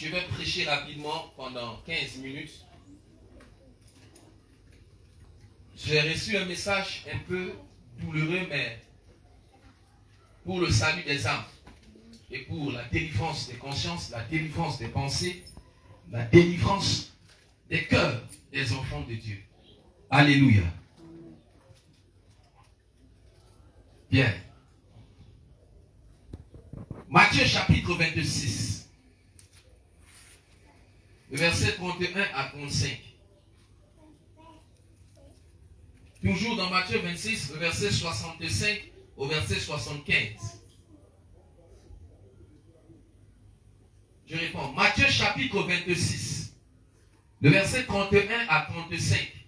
Je vais prêcher rapidement pendant 15 minutes. J'ai reçu un message un peu douloureux, mais pour le salut des âmes et pour la délivrance des consciences, la délivrance des pensées, la délivrance des cœurs des enfants de Dieu. Alléluia. Bien. Matthieu chapitre 26, le verset 31 à 35. Toujours dans Matthieu 26, le verset 65 au verset 75. Je réponds. Matthieu chapitre 26, le verset 31 à 35.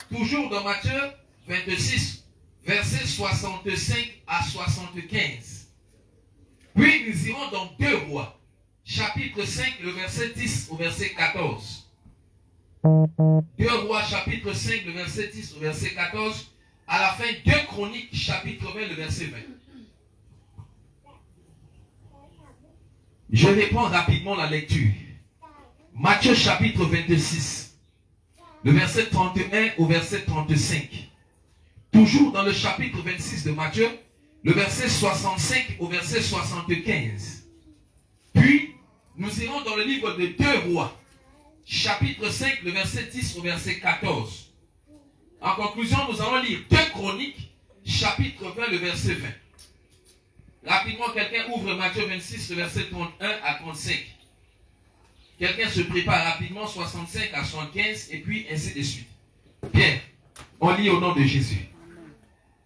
Toujours dans Matthieu 26, verset 65 à 75. Puis nous irons dans 2 Rois, chapitre 5, le verset 10 au verset 14. 2 Rois, chapitre 5, le verset 10 au verset 14. À la fin, 2 Chroniques, chapitre 20, le verset 20. Je reprends rapidement la lecture. Matthieu chapitre 26, le verset 31 au verset 35. Toujours dans le chapitre 26 de Matthieu, le verset 65 au verset 75. Puis, nous irons dans le livre de 2 Rois, chapitre 5, le verset 10 au verset 14. En conclusion, nous allons lire 2 Chroniques, chapitre 20, le verset 20. Rapidement, quelqu'un ouvre Matthieu 26, le verset 31 à 35. Quelqu'un se prépare rapidement, 65 à 75, et puis ainsi de suite. Bien, on lit au nom de Jésus.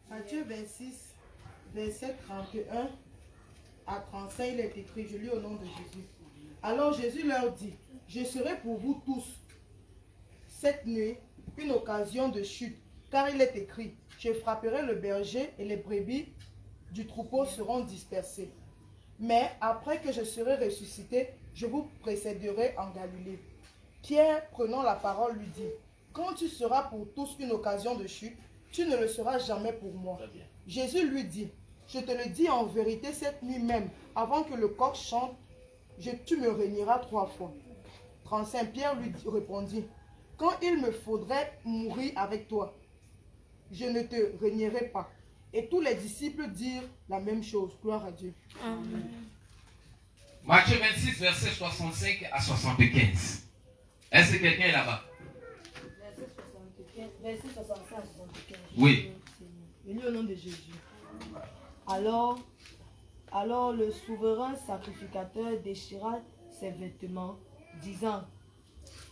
Matthieu 26, verset 31 à 35, il est écrit, je lis au nom de Jésus. Alors Jésus leur dit, je serai pour vous tous cette nuit une occasion de chute, car il est écrit, je frapperai le berger et les brebis du troupeau seront dispersées. Mais après que je serai ressuscité, je vous précéderai en Galilée. Pierre, prenant la parole, lui dit, quand tu seras pour tous une occasion de chute, tu ne le seras jamais pour moi. Jésus lui dit, je te le dis en vérité, cette nuit même, avant que le coq chante, tu me régneras 3 fois. 35, Pierre lui répondit, quand il me faudrait mourir avec toi, je ne te régnerai pas. Et tous les disciples dirent la même chose. Gloire à Dieu. Amen. Matthieu 26, verset 65 à 75. Est-ce que quelqu'un est là-bas? Verset 65 à 75. Oui. Je lis au nom de Jésus. Alors le souverain sacrificateur déchira ses vêtements, disant,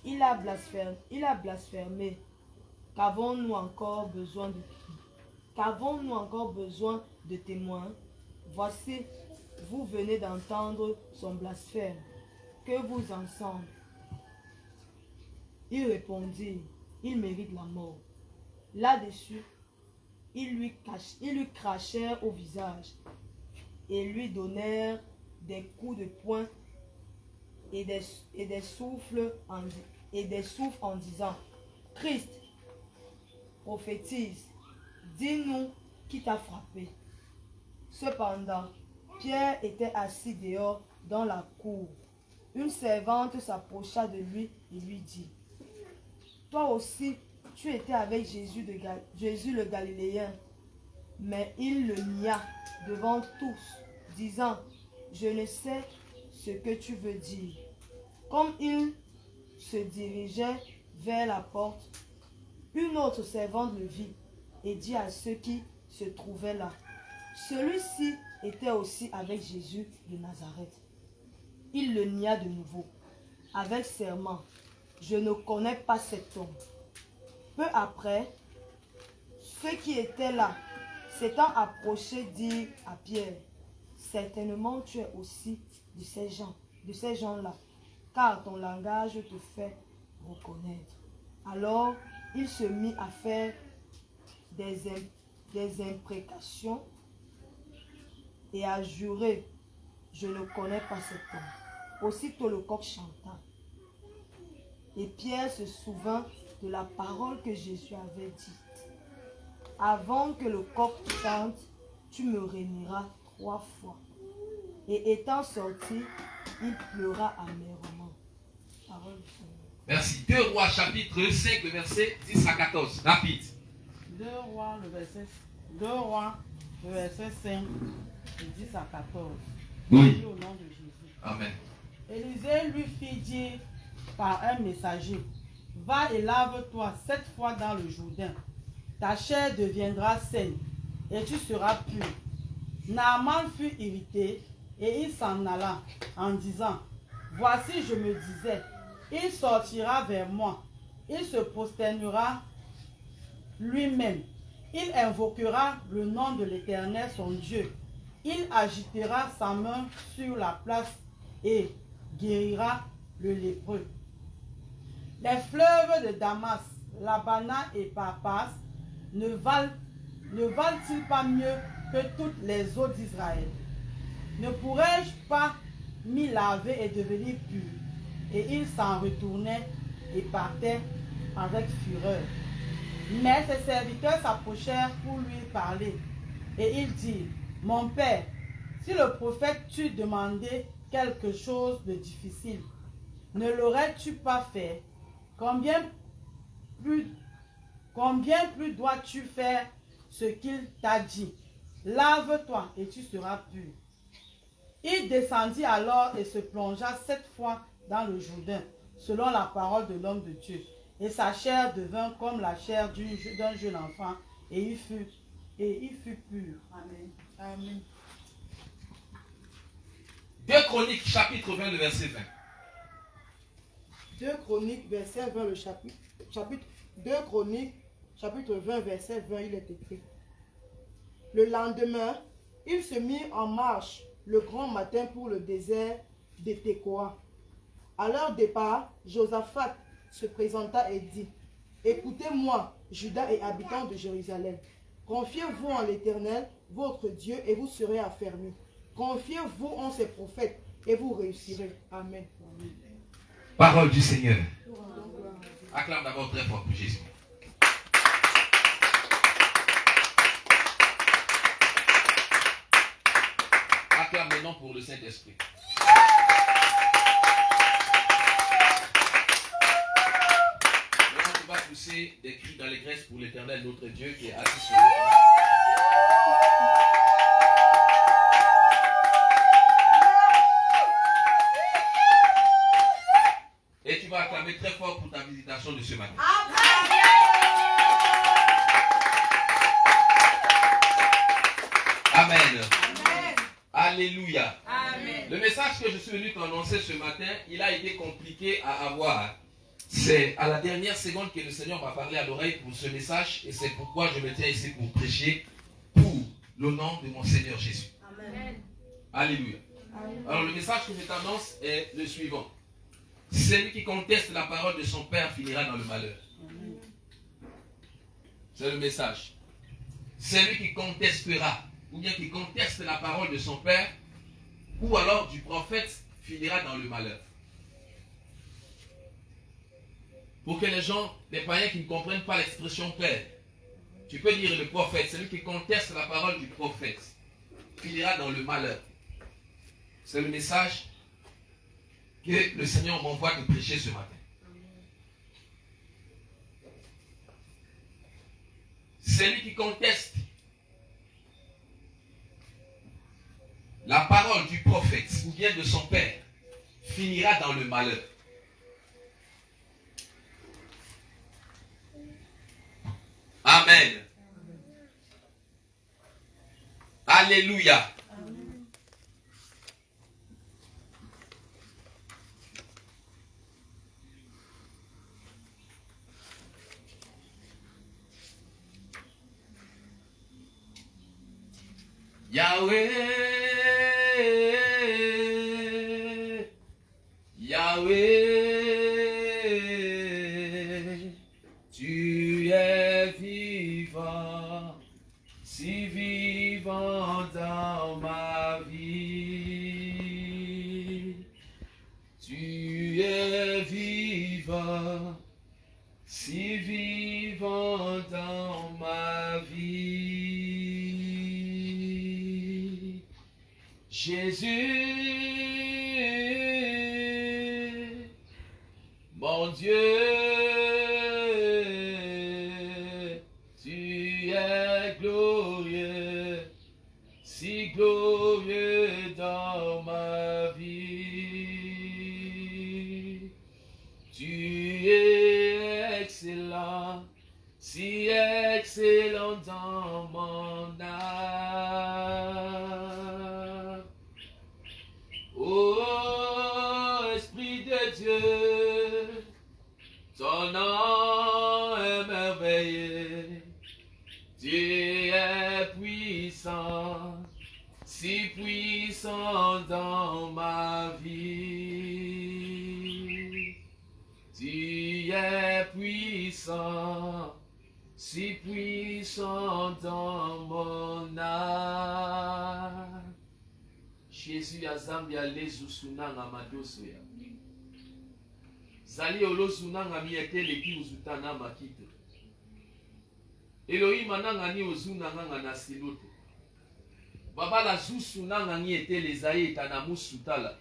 il a blasphémé. Qu'avons-nous encore besoin de témoins? Voici, vous venez d'entendre son blasphème. Que vous en semble? Ils répondirent, il mérite la mort. Là-dessus, ils lui crachèrent au visage et lui donnèrent des coups de poing et des souffles en disant, Christ, prophétise, dis-nous qui t'a frappé. Cependant, Pierre était assis dehors dans la cour. Une servante s'approcha de lui et lui dit, toi aussi, tu étais avec Jésus le Galiléen. Mais il le nia devant tous, disant, je ne sais ce que tu veux dire. Comme il se dirigeait vers la porte, une autre servante le vit et dit à ceux qui se trouvaient là, celui-ci était aussi avec Jésus de Nazareth. Il le nia de nouveau, avec serment, je ne connais pas cet homme. Peu après, ceux qui étaient là, s'étant approchés, dirent à Pierre, certainement tu es aussi de ces gens-là, car ton langage te fait reconnaître. Alors, il se mit à faire des imprécations et à jurer, je ne connais pas cet homme. Aussitôt le coq chanta. Et Pierre se souvint de la parole que Jésus avait dite. Avant que le coq chante, tu me régneras 3 fois. Et étant sorti, il pleura amèrement. Merci. 2 Rois chapitre 5, le verset 10 à 14. Rapide. 2 Rois, le verset 5, de 10 à 14. Oui. Au nom de Jésus. Amen. Élisée lui fit dire par un messager, va et lave-toi 7 fois dans le Jourdain. Ta chair deviendra saine et tu seras pur. Naaman fut irrité et il s'en alla en disant, voici je me disais, il sortira vers moi, il se prosternera lui-même, il invoquera le nom de l'Éternel son Dieu, il agitera sa main sur la place et guérira le lépreux. Les fleuves de Damas, Labana et Papas ne valent-ils pas mieux que toutes les eaux d'Israël? Ne pourrais-je pas m'y laver et devenir pur? Et il s'en retournait et partait avec fureur. Mais ses serviteurs s'approchèrent pour lui parler. Et il dit, mon père, si le prophète t'eût demandé quelque chose de difficile, ne l'aurais-tu pas fait? Combien plus dois-tu faire ce qu'il t'a dit? Lave-toi et tu seras pur. Il descendit alors et se plongea 7 fois dans le Jourdain, selon la parole de l'homme de Dieu. Et sa chair devint comme la chair d'un jeune enfant, et il fut pur. Amen. Amen. 2 Chroniques, chapitre 20, le verset 20. 2 Chroniques, verset 20, le chapitre 2 Chroniques, chapitre 20, verset 20, il est écrit. Le lendemain, il se mit en marche le grand matin pour le désert de Tekoa. À leur départ, Josaphat se présenta et dit, écoutez-moi, Juda et habitants de Jérusalem. Confiez-vous en l'Éternel, votre Dieu, et vous serez affermis. Confiez-vous en ses prophètes, et vous réussirez. Amen. Parole du Seigneur. Acclame d'abord très fort pour Jésus. Acclame maintenant pour le Saint-Esprit. Maintenant, tu vas pousser des cris d'allégresse pour l'Éternel, notre Dieu, qui est assis sur le trône. Et tu vas acclamer très fort pour ta visitation de ce matin. Amen. Amen. Alléluia. Amen. Le message que je suis venu t'annoncer ce matin, il a été compliqué à avoir. C'est à la dernière seconde que le Seigneur m'a parlé à l'oreille pour ce message, et c'est pourquoi je me tiens ici pour prêcher pour le nom de mon Seigneur Jésus. Amen. Alléluia. Amen. Alors le message que je t'annonce est le suivant. Celui qui conteste la parole de son Père finira dans le malheur. C'est le message. Celui qui contestera, ou bien qui conteste la parole de son Père, ou alors du prophète, finira dans le malheur. Pour que les gens, les païens qui ne comprennent pas l'expression Père, tu peux dire le prophète, celui qui conteste la parole du prophète, finira dans le malheur. C'est le message que le Seigneur m'envoie de prêcher ce matin. Celui qui conteste la parole du prophète ou bien de son père finira dans le malheur. Amen. Alléluia. Yahweh, Yahweh, tu es vivant, si vivant dans ma vie. Tu es vivant, si vivant dans ma vie. Mon Dieu, tu es glorieux, si glorieux dans ma vie. Tu es excellent, si excellent dans mon âme. Oh, Esprit de Dieu, ton nom est merveilleux. Tu es puissant, si puissant dans ma vie. Tu es puissant, si puissant dans mon âme. Jésus ya Zambia lezu sunanga madoso ya. Zali olo sunanga miete leki uzutana makite. Elohim ananga ni ozunanga na silote. Baba la zusunanga ni ete lezaye etana musutala.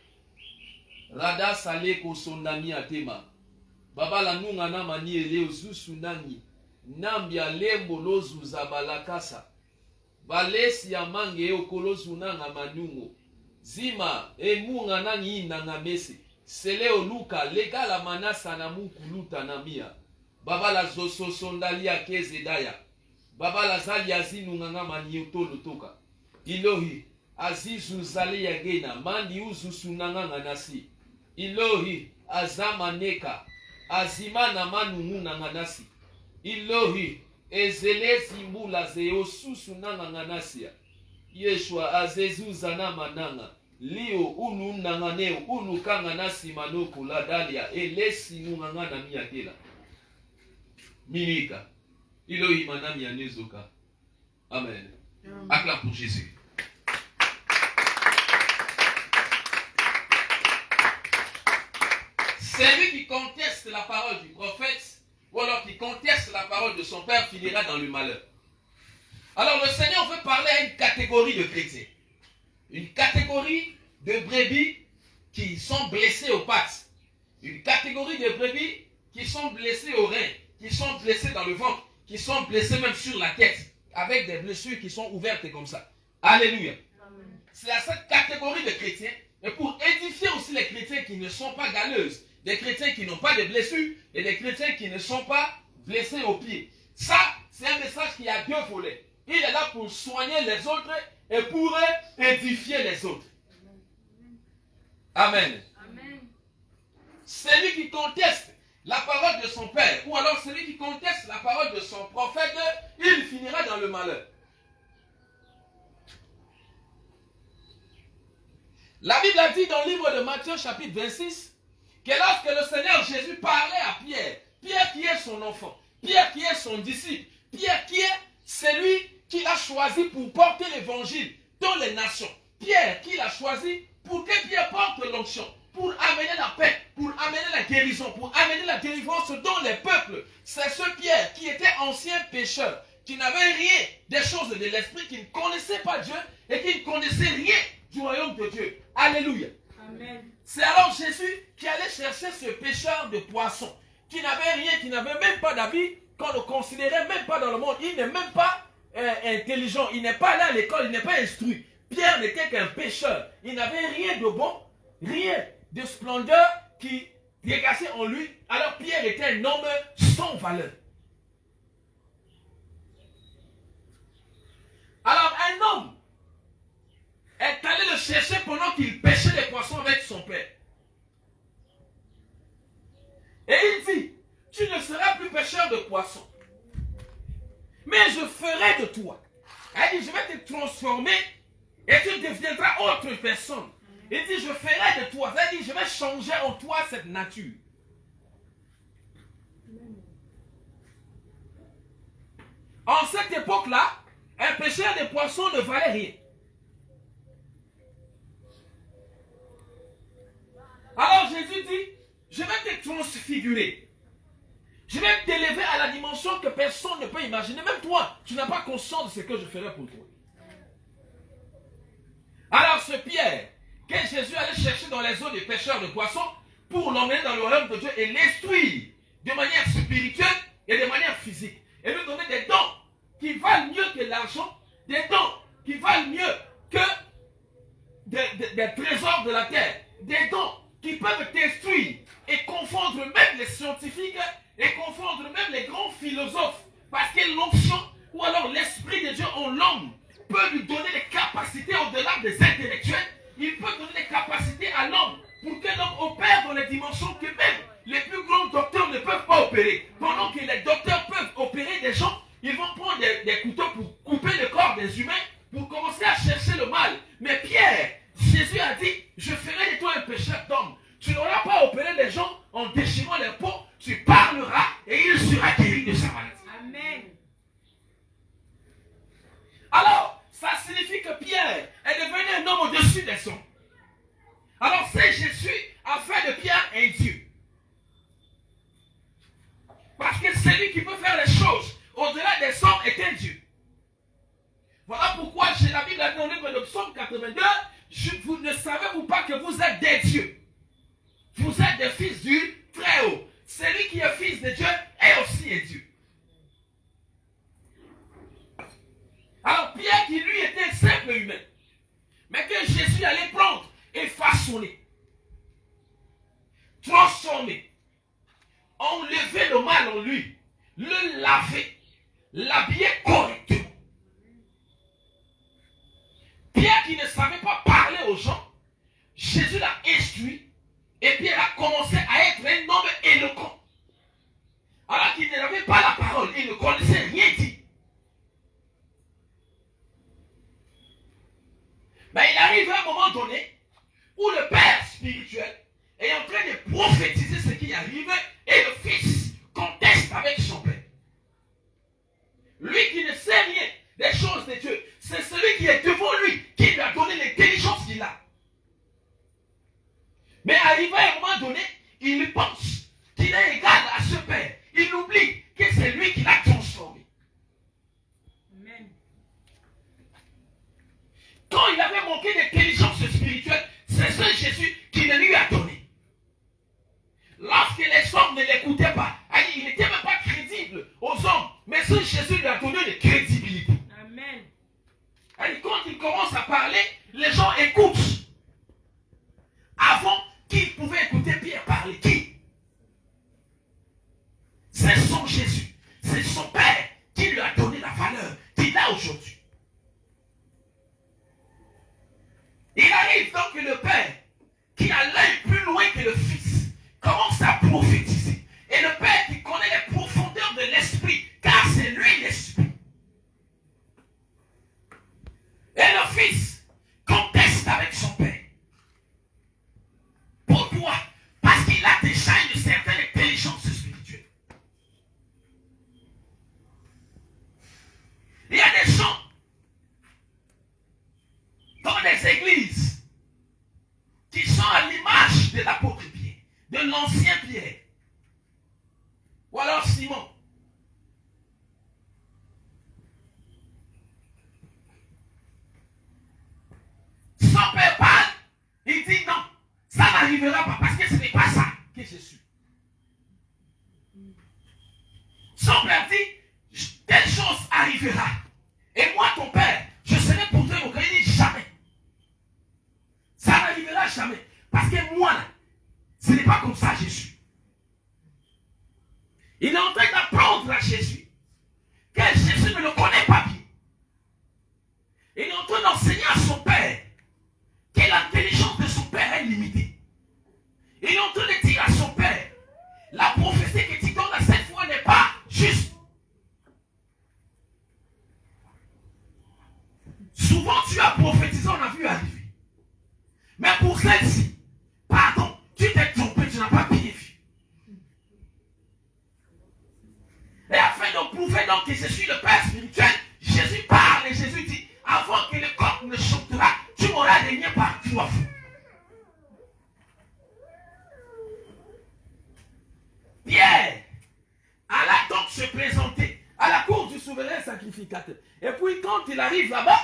Rada sale ko sondami atema. Baba la nunga na mani ele ozusunangi. Nambia lembo lozu zabalakasa. Balesi ya mange okolozunanga manungo. Zima emunga nangi nanga mesi. Sele oluka lega la manasa na mukuluta na mia. Baba la zoso sondalia kezedaya. Baba la zali azinu nganga manioto lutoka. Ilohi azizu zali ya gena mandi uzu sunanga nasi. Ilohi azamaneka azima na manungu nanga nasi. Ilohi ezelezi mbula zeo susu nanga nasi. Yeshua azezuza na mananga. Lio ulu nanganeo ulu kanga nasi manoko la dalia elesi nunganga na miyakela. Minika. Ilohi manami ya nezoka. Amen. Acclame pour Jésus. Celui qui conteste la parole du prophète ou alors qui conteste la parole de son père finira dans le malheur. Alors le Seigneur veut parler à une catégorie de chrétiens. Une catégorie de brebis qui sont blessés aux pattes. Une catégorie de brebis qui sont blessés aux reins, qui sont blessés dans le ventre, qui sont blessés même sur la tête, avec des blessures qui sont ouvertes comme ça. Alléluia. C'est à cette catégorie de chrétiens, et pour édifier aussi les chrétiens qui ne sont pas galeuses, des chrétiens qui n'ont pas de blessures, et des chrétiens qui ne sont pas blessés aux pieds. Ça, c'est un message qui a deux volets. Il est là pour soigner les autres et pour édifier les autres. Amen. Amen. Celui qui conteste la parole de son père, ou alors celui qui conteste la parole de son prophète, il finira dans le malheur. La Bible a dit dans le livre de Matthieu chapitre 26 que lorsque le Seigneur Jésus parlait à Pierre, Pierre qui est son enfant, Pierre qui est son disciple, Pierre qui est celui qu'il a choisi pour porter l'évangile dans les nations, Pierre qui l'a choisi pour que Pierre porte l'onction, pour amener la paix, pour amener la guérison, pour amener la délivrance dans les peuples. C'est ce Pierre qui était ancien pécheur, qui n'avait rien des choses de l'esprit, qui ne connaissait pas Dieu et qui ne connaissait rien du royaume de Dieu. Alléluia. Amen. C'est alors Jésus qui allait chercher ce pêcheur de poissons, qui n'avait rien, qui n'avait même pas d'habit, qu'on ne considérait même pas dans le monde. Il n'est même pas intelligent, il n'est pas allé à l'école, il n'est pas instruit. Pierre n'était qu'un pêcheur. Il n'avait rien de bon, rien de splendeur qui dégageait en lui. Alors Pierre était un homme sans valeur. Alors un homme est allé le chercher pendant qu'il pêchait les poissons avec son père. Et il dit, tu ne seras plus pêcheur de poissons, mais je ferai de toi. Il dit, je vais te transformer et tu deviendras autre personne. Il dit, je ferai de toi. Il dit, je vais changer en toi cette nature. En cette époque-là, un pêcheur de poissons ne valait rien. Alors Jésus dit, je vais te transfigurer. Je vais t'élever à la dimension que personne ne peut imaginer. Même toi, tu n'as pas conscience de ce que je ferai pour toi. Alors ce Pierre, que Jésus allait chercher dans les eaux des pêcheurs de poissons, pour l'emmener dans le royaume de Dieu et l'instruire de manière spirituelle et de manière physique. Et lui donner des dons qui valent mieux que l'argent, des dons qui valent mieux que des trésors de la terre, des dons qui peuvent t'instruire et confondre même les scientifiques et confondre même les grands philosophes. Parce que l'onction ou alors l'esprit de Dieu en l'homme peut lui donner des capacités au-delà des intellectuels. Il peut donner des capacités à l'homme pour que l'homme opère dans les dimensions que même les plus grands docteurs ne peuvent pas opérer. Pendant que les docteurs peuvent opérer des gens, ils vont prendre des couteaux pour couper le corps des humains, pour commencer à chercher le mal. Mais Pierre, Jésus a dit, je ferai de toi un pécheur d'homme. Tu n'auras pas opéré les gens en déchirant les peaux, tu parleras et il sera guéri de sa maladie. Amen. Alors, ça signifie que Pierre est devenu un homme au-dessus des hommes. Alors, c'est Jésus a fait de Pierre un Dieu. Parce que celui qui peut faire les choses au-delà des hommes est un Dieu. Voilà pourquoi la Bible a dit dans le livre de Psaume 82, vous ne savez-vous pas que vous êtes des dieux? Vous êtes des fils du Très-Haut. Celui qui est fils de Dieu est aussi un Dieu. Alors Pierre qui lui était un simple humain, mais que Jésus allait prendre et façonner, transformer, enlever le mal en lui, le laver, l'habiller correctement. Pierre qui ne savait pas parler aux gens, Jésus l'a instruit et Pierre a commencé à être un homme éloquent. Alors qu'il n'avait pas la parole, il ne connaissait rien dire. Mais il arrive à un moment donné où le Père spirituel est en train de prophétiser ce qui arrive et le Fils conteste avec son Père. Lui qui ne sait rien des choses de Dieu, c'est celui qui est devant lui qui lui a donné l'intelligence qu'il a. Mais arrivé à un moment donné, il pense qu'il est égal à ce Père. Il oublie que c'est lui qui l'a transformé. Amen. Quand il avait manqué d'intelligence spirituelle, c'est ce Jésus qui le lui a donné. Lorsque les hommes ne l'écoutaient pas, il n'était même pas crédible aux hommes, mais ce Jésus lui a donné de crédibilité. Amen. Quand il commence à parler, les gens écoutent. Avant, qui pouvait écouter Pierre parler? Qui? C'est son Jésus, c'est son Père qui lui a donné la valeur qu'il a aujourd'hui. Il arrive donc que le Père, qui a l'œil plus loin que le Fils, commence à prophétiser. Et le Père qui connaît les profondeurs de l'Esprit, car c'est lui l'Esprit. Et le Fils conteste avec son Père. Pourquoi? Parce qu'il a déjà une certaine intelligence spirituelle. Il y a des gens dans les églises qui sont à l'image de l'apôtre Pierre, de l'ancien Pierre, ou alors Simon. Son père parle, il dit non, ça n'arrivera pas parce que ce n'est pas ça que je suis. Son père dit, telle chose arrivera. Et moi, ton père, je serai pour toi mon cœur. Il dit jamais. Ça n'arrivera jamais. Parce que moi, ce n'est pas comme ça je suis. Il est en train d'apprendre à Jésus que Jésus ne le connaît pas bien. Il est en train d'enseigner à son père que l'intelligence de son père est limitée. Il est en train de dire à son père, la prophétie que tu donnes à cette fois n'est pas juste. Souvent tu as prophétisé, on a vu arriver. Mais pour celle-ci, pardon, tu t'es trompé, tu n'as pas bien vu. Et afin de prouver donc que je suis le Père spirituel, Jésus parle et Jésus dit, avant que le corps ne chantera, tu m'auras régné par 3 fois. Pierre alla donc se présenter à la cour du souverain sacrificateur. Et puis quand il arrive là-bas,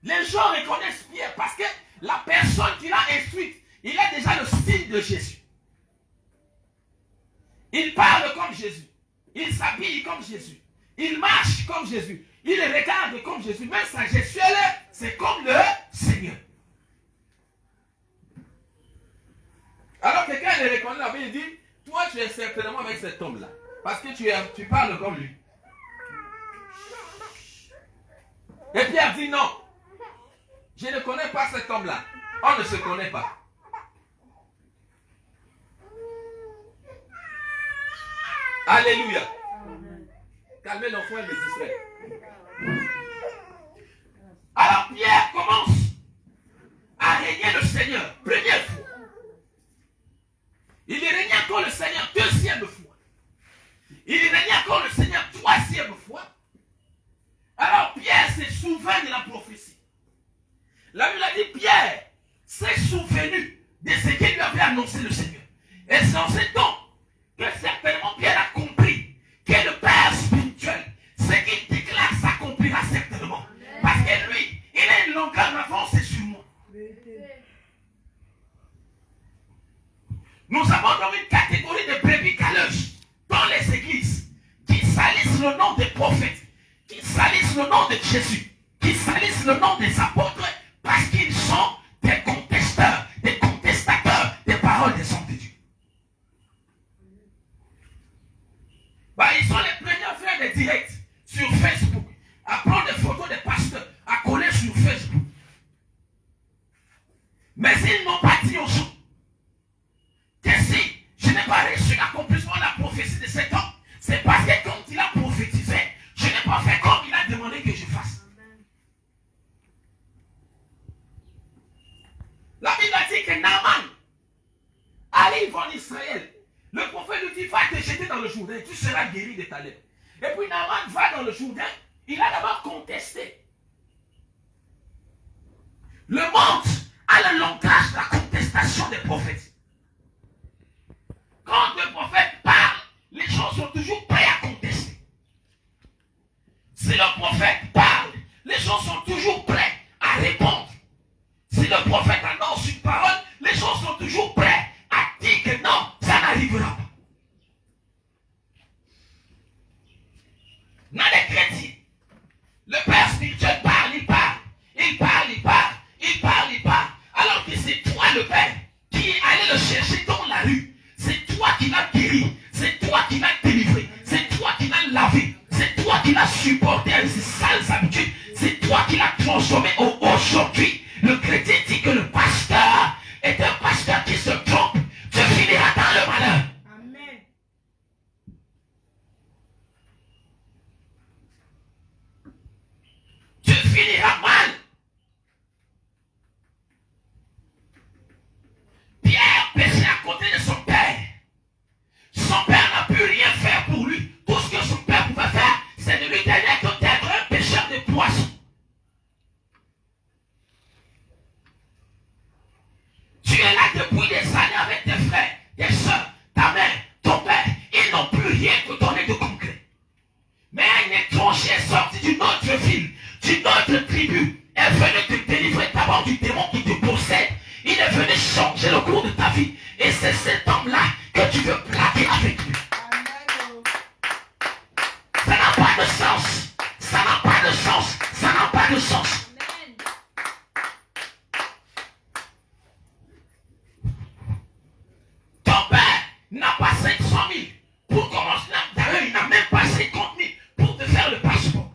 les gens reconnaissent Pierre parce que la personne qui l'a instruite, il a déjà le style de Jésus. Jésus. Il s'habille comme Jésus. Il marche comme Jésus. Il regarde comme Jésus. Même sa gestuelle, c'est comme le Seigneur. Alors quelqu'un le reconnaît là-bas, il dit, toi tu es certainement avec cet homme-là. Parce que tu parles comme lui. Et Pierre dit non. Je ne connais pas cet homme-là. On ne se connaît pas. Alléluia. Calmez l'enfant et le distrait. Alors Pierre commence à régner le Seigneur, première fois. Il règne encore le Seigneur, deuxième fois. Il règne encore le Seigneur, troisième fois. Alors Pierre s'est souvenu de la prophétie. La Bible a dit Pierre s'est souvenu de ce qu'il lui avait annoncé le Seigneur. Et c'est en ce temps que certainement Pierre a compris que le Père spirituel, ce qu'il déclare s'accomplira certainement. Parce que lui, il a une longueur d'avance sur moi. Nous avons donc une catégorie de brebis galeuses dans les églises qui salissent le nom des prophètes, qui salissent le nom de Jésus, qui salissent le nom des apôtres parce qu'ils sont des contesteurs, des contestateurs des paroles des hommes de Dieu. Ils sont les premiers à faire des directs sur Facebook, à prendre des photos des pasteurs, à coller sur Facebook. Mais ils n'ont pas dit aux gens que si je n'ai pas reçu l'accomplissement de la prophétie de cet homme, c'est parce que quand il a prophétisé, je n'ai pas fait comme il a demandé que je fasse. La Bible a dit que Naaman arrive en Israël. Le prophète lui dit, va te jeter dans le Jourdain, tu seras guéri de ta lèpre. Et puis Naaman va dans le Jourdain, il a d'abord contesté. Le monde a le langage de la contestation des prophètes. Quand le prophète parle, les gens sont toujours prêts à contester. Si le prophète parle, les gens sont toujours prêts à répondre. Si le prophète annonce une parole, les gens sont toujours prêts à dire que non, ça n'arrivera pas. Dans les chrétiens, le Père spirituel parle, il parle. Il parle, il parle. Il parle, il parle. Alors que c'est toi le Père qui est allé le chercher dans la rue. C'est toi qui l'as guéri. C'est toi qui l'as délivré. C'est toi qui l'as lavé. C'est toi qui l'as supporté avec ses sales habitudes. C'est toi qui l'as transformé aujourd'hui. Le chrétien dit que le pasteur est un pasteur qui se trompe. Tu finiras dans le malheur. Amen. Tu finiras mal. Pierre péchait à côté de son père. Son père n'a pu rien faire pour lui. Tout ce que son père pouvait faire, c'est de lui donner d'être un pêcheur de poissons. Tu es là depuis des années avec tes frères, tes soeurs, ta mère, ton père. Ils n'ont plus rien te donner de concret. Mais un étranger est sorti d'une autre ville, d'une autre tribu, est venu te délivrer d'abord du démon qui te possède. Il est venu changer le cours de ta vie. Et c'est cet homme-là que tu veux plaquer avec lui. Amen. Ça n'a pas de sens. Ça n'a pas de sens. Ça n'a pas de sens. Amen. Ton père n'a pas 500 000 pour commencer. D'ailleurs, il n'a même pas 50 000 pour te faire le passeport.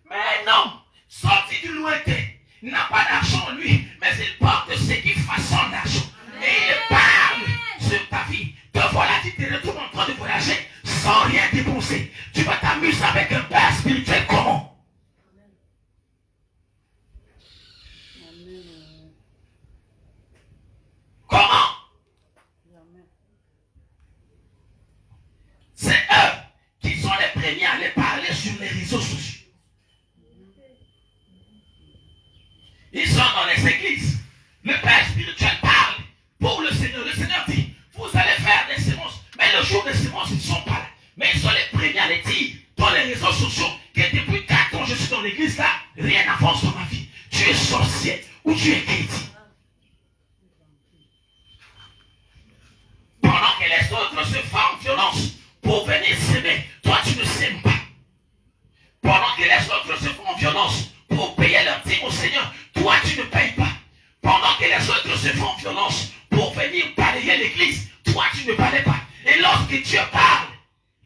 Mais non, sorti du lointain, il n'a pas d'argent lui, mais il porte ce qui façonne l'argent. Et il parle sur ta vie. Te voilà, tu te retrouves en train de voyager sans rien dépenser. Tu vas t'amuser avec un père spirituel comment? Comment? C'est eux qui sont les premiers à les parler sur les réseaux sociaux. Ils sont dans les églises. Le Père spirituel parle pour le Seigneur. Le Seigneur dit, vous allez faire des semences. Mais le jour des semences, ils ne sont pas là. Mais ils sont les premiers à les dire dans les réseaux sociaux que depuis 4 ans, je suis dans l'église là, rien n'avance dans ma vie. Tu es sorcier ou tu es chrétien. Pendant que les autres se font en violence, font violence pour venir balayer l'église. Toi, tu ne parlais pas. Et lorsque Dieu parle,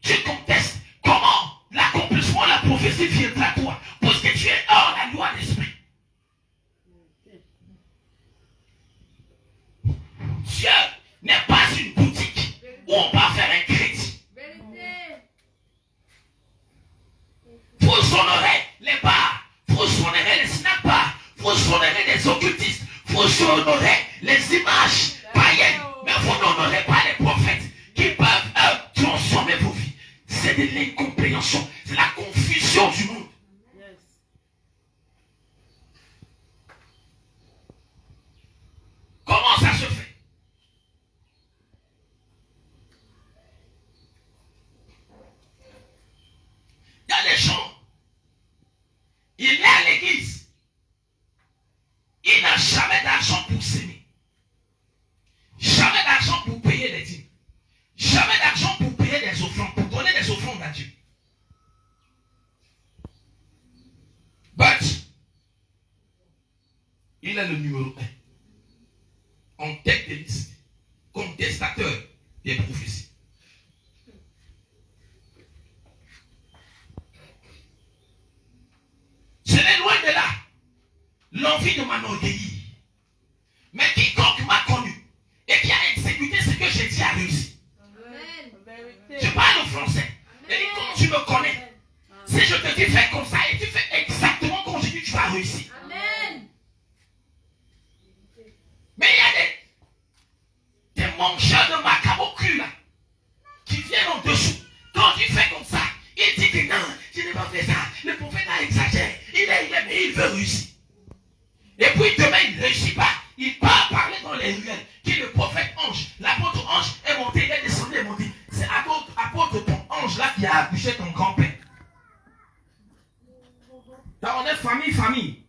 tu contestes. Comment l'accomplissement de la prophétie viendra à toi? Parce que tu es hors la loi d'esprit. Dieu n'est pas une boutique où on va faire un crédit. Vous honorez les bars, vous honorez les snack bars, vous honorez les occultistes, vous honorez les images païennes, mais vous n'honorez pas les prophètes qui peuvent, eux, transformer vos vies. C'est de l'incompréhension, c'est la confusion du monde. Comment ça se fait? Il y a des gens, il est à l'église, il n'a jamais d'argent pour s'aimer, jamais d'argent pour payer les dîmes, jamais d'argent pour payer des offrandes, pour donner des offrandes à Dieu. But, il est le numéro 1 en tête des listes, contestateur des prophéties. Ce n'est loin de là l'envie de m'enorgueillir. Mais quiconque m'a connu et qui a exécuté ce que j'ai dit a réussi. Je parle français. Et quand tu me connais, si je te dis fais comme ça et tu fais exactement comme je dis, tu vas réussir. Mais il y a des mangeurs de macabre au cul là, qui viennent en dessous. Quand tu fais comme ça, il dit que non, je n'ai pas fait ça. Le prophète a exagéré. Il est, mais il veut réussir. Et puis demain, il ne réussit pas. Il part parler dans les ruelles. Qui le prophète Ange, l'apôtre Ange est monté, il est descendu et monté. C'est apôtre ton Ange là qui a accouché ton grand-père. Là, on est famille.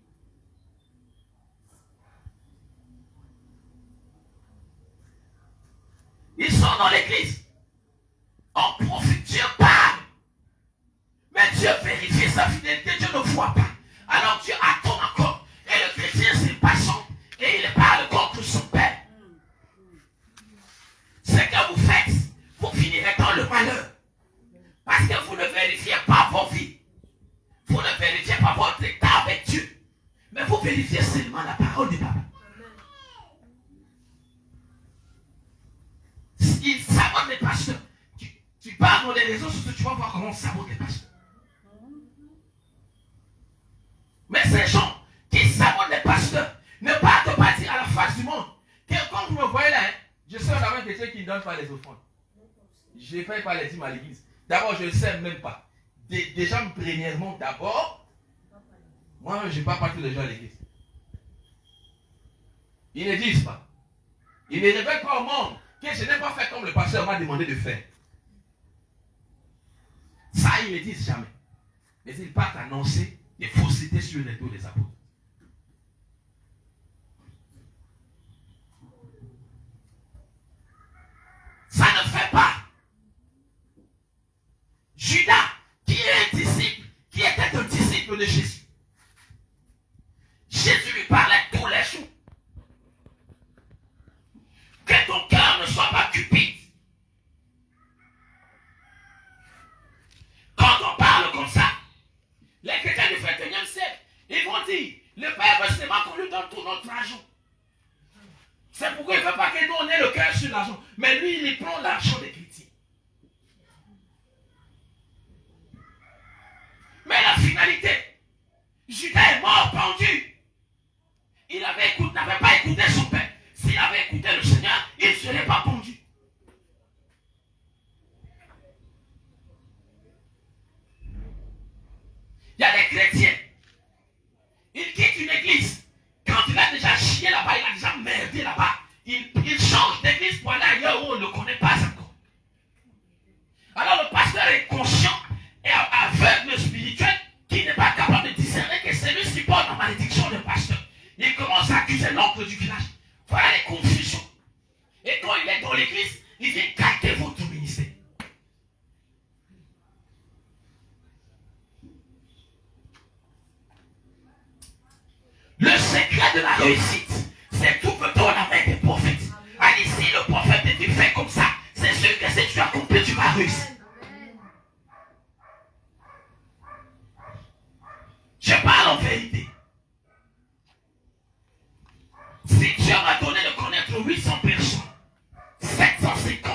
Ils sont dans l'église. On profite, Dieu parle. Mais Dieu vérifie sa fidélité, Dieu ne voit pas. Alors Dieu attend encore. Et le chrétien s'impatiente et il parle contre son père. Ce que vous faites, vous finirez dans le malheur. Parce que vous ne vérifiez pas vos vies. Vous ne vérifiez pas votre état avec Dieu. Mais vous vérifiez seulement la parole de Papa. Il sabote les pasteurs. Tu parles dans les réseaux sociaux, tu vas voir comment on sabote les pasteurs. Mais ces gens qui sabotent les pasteurs ne partent pas dire à la face du monde que quand vous me voyez là, je sais d'avoir un chrétien qui ne donne pas les offrandes. Je ne paye pas les dîmes à l'église. D'abord, je ne sais même pas. Déjà, premièrement, d'abord, moi, je ne parle pas tous les gens à l'église. Ils ne disent pas. Ils ne révèlent pas au monde que je n'ai pas fait comme le pasteur m'a demandé de faire. Ça, ils ne le disent jamais. Mais ils partent annoncer des faussetés sur les dos des apôtres. Ça ne fait pas. Judas, qui est un disciple, qui était un disciple de Jésus. Jésus lui parlait tous les jours. Que ton cœur ne soit pas cupide. Quand on parle comme ça, les chrétiens du 21e siècle, ils vont dire, le Père veut seulement qu'on lui donne tout notre argent. C'est pourquoi il ne veut pas que nous on ait le cœur sur l'argent. Mais lui, il prend l'argent des chrétiens. Mais la finalité, Judas est mort pendu. Il n'avait pas écouté son père. S'il avait écouté le Seigneur, il ne serait pas pendu. Il y a des chrétiens. Ils quittent une église. Quand il a déjà chié là-bas, il a déjà merdé là-bas. Il change d'église pour aller ailleurs où on ne le connaît pas encore. Alors le pasteur est conscient et aveugle spirituel qui n'est pas capable de discerner que c'est lui qui porte la malédiction du pasteur. Il commence à accuser l'oncle du village. Voilà les confusions. Et quand il est dans l'église, il vient gâter votre ministère. Le secret de la réussite, c'est tout que ton la main des pauvres. sur 800 personnes, 750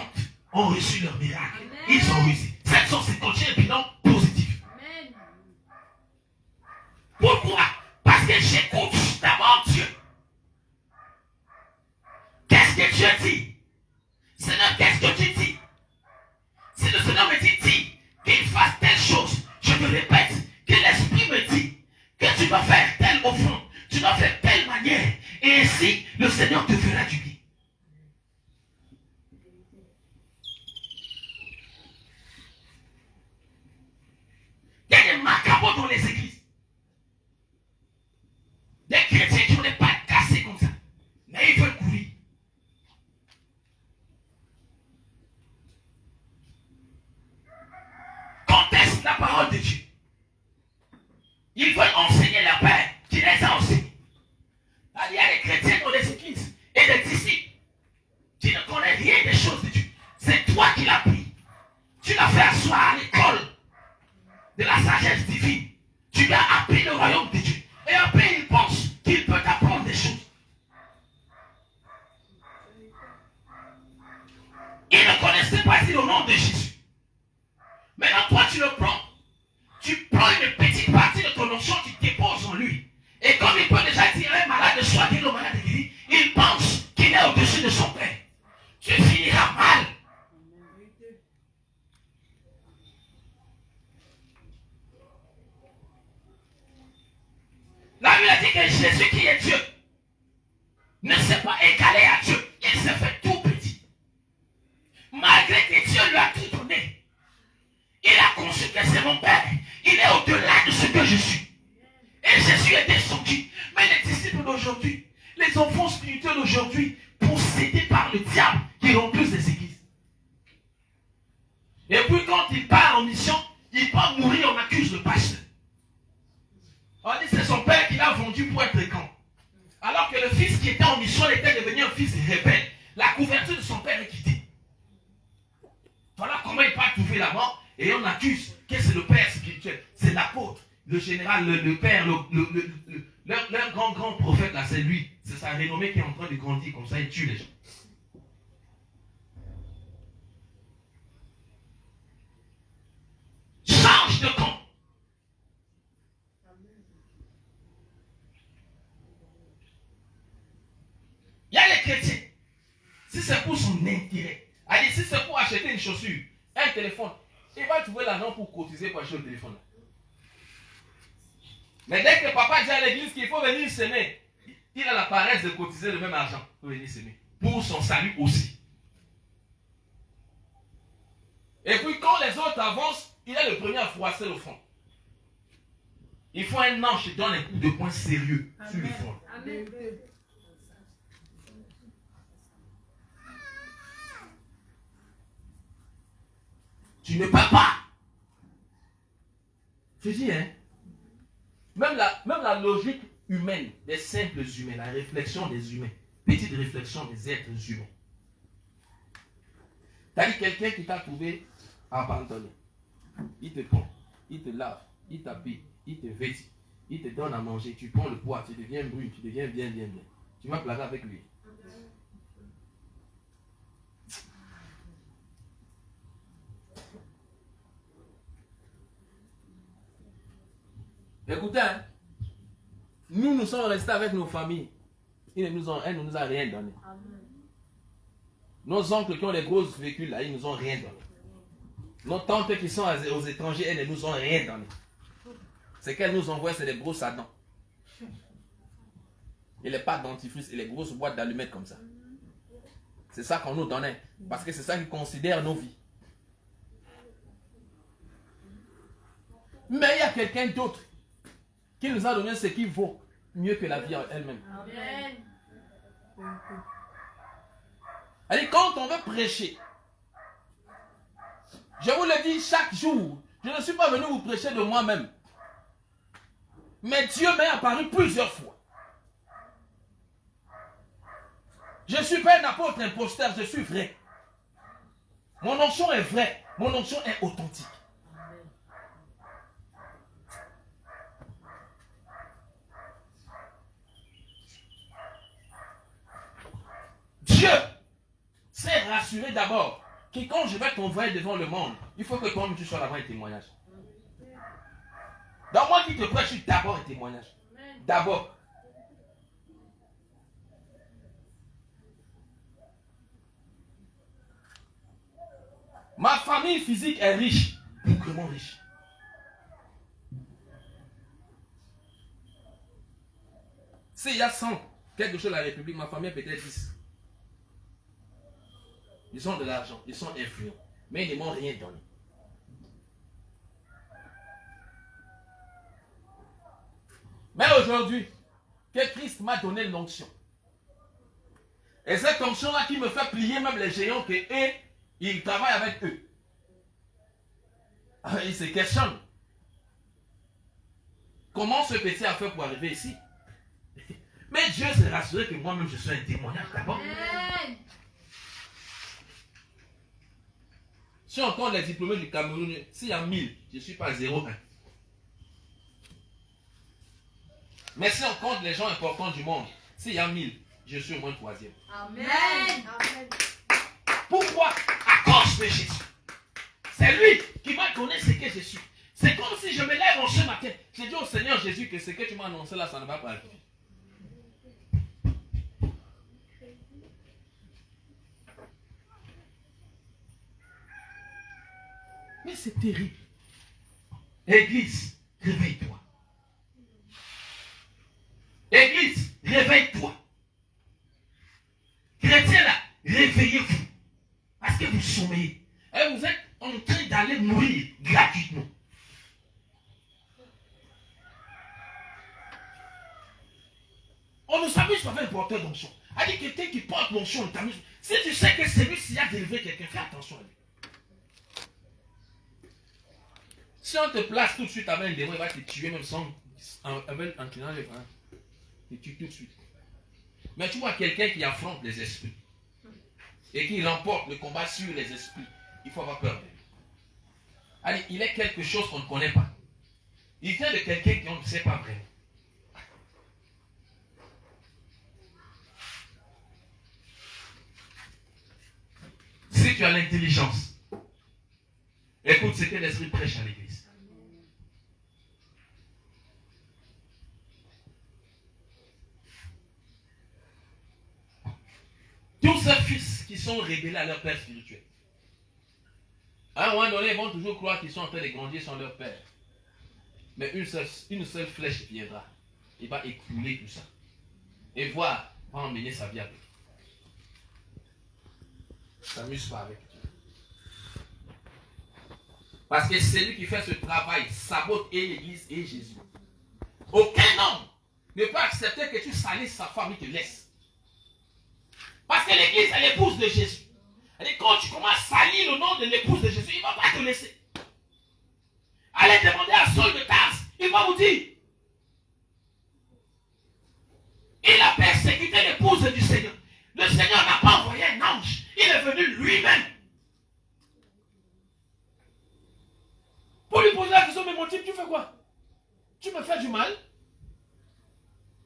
ont reçu leur miracle. Ils ont réussi. 750, j'ai un bilan positif. Amen. Pourquoi? Parce que j'écoute d'abord Dieu. Qu'est-ce que Dieu dit? Seigneur, qu'est-ce que tu dis? Si le Seigneur me dit qu'il fasse telle chose, je te répète que l'Esprit me dit que tu dois faire telle offrande, tu dois faire telle manière, et ainsi le Seigneur te fera du bien. Il y a des macabres dans les églises. Des chrétiens qui ont des pattes cassées comme ça. Mais ils veulent courir. Contestent la parole de Dieu. Ils veulent enseigner leur Père qui les a enseignés. Il y a des chrétiens dans les églises et des disciples qui ne connaissent rien des choses de Dieu. C'est toi qui l'as pris. Tu l'as fait asseoir à l'école de la sagesse divine. Tu lui as appris le royaume de Dieu. Et après, il pense qu'il peut t'apprendre des choses. Il ne connaissait pas le nom de Jésus. Maintenant, toi, tu le prends. Tu prends une petite partie de ton onction, tu déposes en lui. Et comme il peut déjà dire un malade soit guéri, le malade est guéri, il pense qu'il est au-dessus de son Père. Tu finiras mal. La Bible a dit que Jésus qui est Dieu ne s'est pas égalé à Dieu. Il s'est fait tout petit. Malgré que Dieu lui a tout donné, il a conçu que c'est mon Père. Il est au-delà de ce que je suis. Et Jésus est descendu. Mais les disciples d'aujourd'hui, les enfants spirituels d'aujourd'hui, possédés par le diable, qui remplissent les églises. Et puis quand il part en mission, il va mourir, on accuse le pasteur. On dit c'est son père qui l'a vendu pour être grand. Alors que le fils qui était en mission était devenu un fils rebelle. La couverture de son père est quittée. Voilà comment il part trouver la mort. Et on accuse que c'est le père spirituel. C'est l'apôtre, le général, le père, leur grand prophète là, c'est lui. C'est sa renommée qui est en train de grandir comme ça, il tue les gens. Change de camp. Il y a les chrétiens. Si c'est pour son intérêt, allez, si c'est pour acheter une chaussure, un téléphone, il va trouver l'argent pour cotiser pour acheter le téléphone. Mais dès que papa dit à l'église qu'il faut venir s'aimer, il a la paresse de cotiser le même argent pour venir s'aimer. Pour son salut aussi. Et puis quand les autres avancent, il est le premier à froisser le front. Il faut un ange qui donne un coup de poing sérieux sur le front. Amen. Tu ne peux pas. Je dis, hein. Même la logique humaine, des simples humains, la réflexion des humains, petite réflexion des êtres humains. T'as dit quelqu'un qui t'a trouvé abandonné. Il te prend, il te lave, il t'habille, il te vêtit, il te donne à manger, tu prends le poids, tu deviens brune, tu deviens bien. Tu vas planer avec lui. Écoutez, hein, nous sommes restés avec nos familles. Elle ne nous a rien donné. Amen. Nos oncles qui ont les grosses véhicules là, ils nous ont rien donné. Nos tantes qui sont aux étrangers, elles ne nous ont rien donné. Ce qu'elles nous envoient, c'est des grosses à dents. Et les pâtes dentifrice et les grosses boîtes d'allumettes comme ça. C'est ça qu'on nous donnait. Parce que c'est ça qu'ils considèrent nos vies. Mais il y a quelqu'un d'autre qui nous a donné ce qui vaut mieux que la vie en elle-même. Amen. Elle dit, quand on veut prêcher, je vous le dis chaque jour, je ne suis pas venu vous prêcher de moi-même. Mais Dieu m'est apparu plusieurs fois. Je ne suis pas un apôtre imposteur, je suis vrai. Mon onction est vrai, mon onction est authentique. Dieu rassuré d'abord que quand je vais t'envoyer devant le monde, il faut que toi-même tu sois là-bas un témoignage. Donc moi qui te prêche, je suis d'abord un témoignage. D'abord. Ma famille physique est riche, bougrement riche. S'il y a 100, quelque chose à la République, ma famille est peut-être 10. Ils ont de l'argent, ils sont influents, mais ils ne m'ont rien donné. Mais aujourd'hui, que Christ m'a donné l'onction. Et cette onction-là qui me fait plier même les géants que eux, ils travaillent avec eux. Ils se questionnent. Comment ce petit a fait pour arriver ici? Mais Dieu s'est rassuré que moi-même je suis un témoignage d'abord. Si on compte les diplômés du Cameroun, s'il y a 1000, je ne suis pas 0,1. Mais si on compte les gens importants du monde, s'il y a 1000, je suis au moins 3e. Amen. Pourquoi? À cause de Jésus. C'est lui qui m'a donné ce que je suis. C'est comme si je me lève en ce matin. Je dis au Seigneur Jésus que ce que tu m'as annoncé là, ça ne va pas arriver. Mais c'est terrible. Église, réveille-toi. Église, réveille-toi. Chrétiens là, réveillez-vous. Parce que vous sommeillez. Et vous êtes en train d'aller mourir gratuitement. On ne s'amuse pas avec le porteur d'onction. A-dit quelqu'un qui porte l'onction, on t'amuse. Si tu sais que celui-ci a délivré quelqu'un, fais attention à lui. Si on te place tout de suite avec un démon, il va te tuer même sans avec un client les bras. Il te tue tout de suite. Mais tu vois quelqu'un qui affronte les esprits et qui remporte le combat sur les esprits, il faut avoir peur de lui. Allez, il est quelque chose qu'on ne connaît pas. Il vient de quelqu'un qu'on ne sait pas vraiment. Si tu as l'intelligence, écoute ce que l'esprit prêche à l'église. Tous ces fils qui sont révélés à leur père spirituel, à un moment donné, ils vont toujours croire qu'ils sont en train de grandir sans leur père. Mais une seule flèche viendra. Il va écouler tout ça. Et voir, va emmener sa vie avec. S'amuse pas avec Dieu. Parce que c'est lui qui fait ce travail, sabote et l'église et Jésus. Aucun homme ne peut accepter que tu salisses sa femme, il te laisse. Parce que l'église est l'épouse de Jésus. Et quand tu commences à salir le nom de l'épouse de Jésus, il ne va pas te laisser. Allez demander à Saul de Tarse, il va vous dire. Il a persécuté l'épouse du Seigneur. Le Seigneur n'a pas envoyé un ange. Il est venu lui-même. Pour lui poser la question, mais mon type, tu fais quoi? Tu me fais du mal?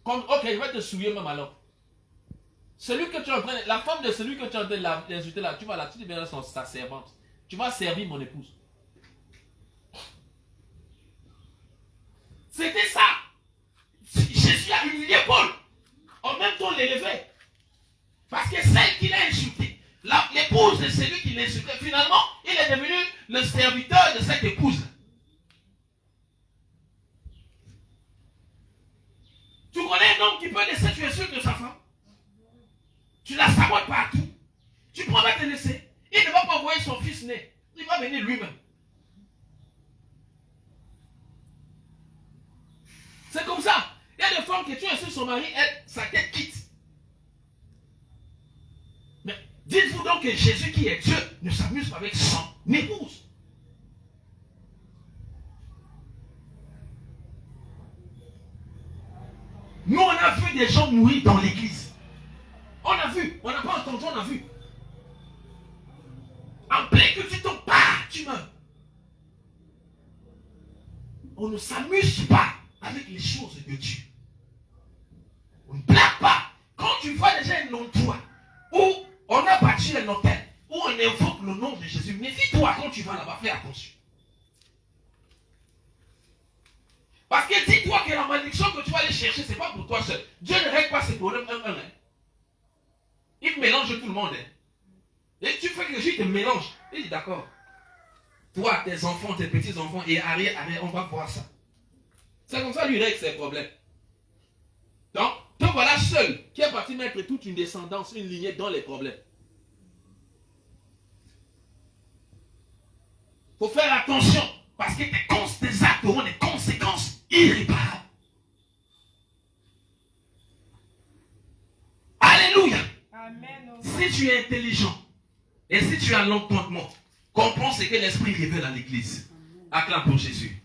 Comme, ok, je vais te souiller même alors. Celui que tu es en train, la femme de celui que tu es en train d'insulter là, tu vas là, tu deviens sa servante. Tu vas servir mon épouse. C'était ça. Jésus a humilié Paul. En même temps l'élevé. Parce que celle qu'il a insultée, l'épouse de celui qui l'a insulté, finalement, il est devenu le serviteur de cette épouse. Tu connais un homme qui peut laisser tu insultes sa femme? Tu la sabotes partout. Tu pourras te laisser. Il ne va pas envoyer son fils né. Il va venir lui-même. C'est comme ça. Il y a des femmes qui tuent insultes son mari, sa tête quitte. Mais dites-vous donc que Jésus qui est Dieu ne s'amuse pas avec son épouse. Nous on a vu des gens mourir dans l'église. On a vu, on n'a pas entendu, on a vu. En plein que tu tombes, tu meurs. On ne s'amuse pas avec les choses de Dieu. On ne blague pas. Quand tu vois déjà un endroit où on a bâti un hôtel on évoque le nom de Jésus, méfie-toi quand tu vas là-bas, fais attention. Parce que dis-toi que la malédiction que tu vas aller chercher, ce n'est pas pour toi seul. Dieu ne règle pas ses problèmes un. Il mélange tout le monde. Et tu fais que Jésus te mélange. Il dit d'accord. Toi, tes enfants, tes petits-enfants, et arrière, on va voir ça. C'est comme ça lui règle ses problèmes. Donc, te voilà seul, qui est parti mettre toute une descendance, une lignée dans les problèmes. Il faut faire attention, parce que tes actes auront des conséquences irréparables. Alléluia. Amen. Si tu es intelligent, et si tu as l'entendement, comprends ce que l'Esprit révèle à l'Église. Acclame pour Jésus.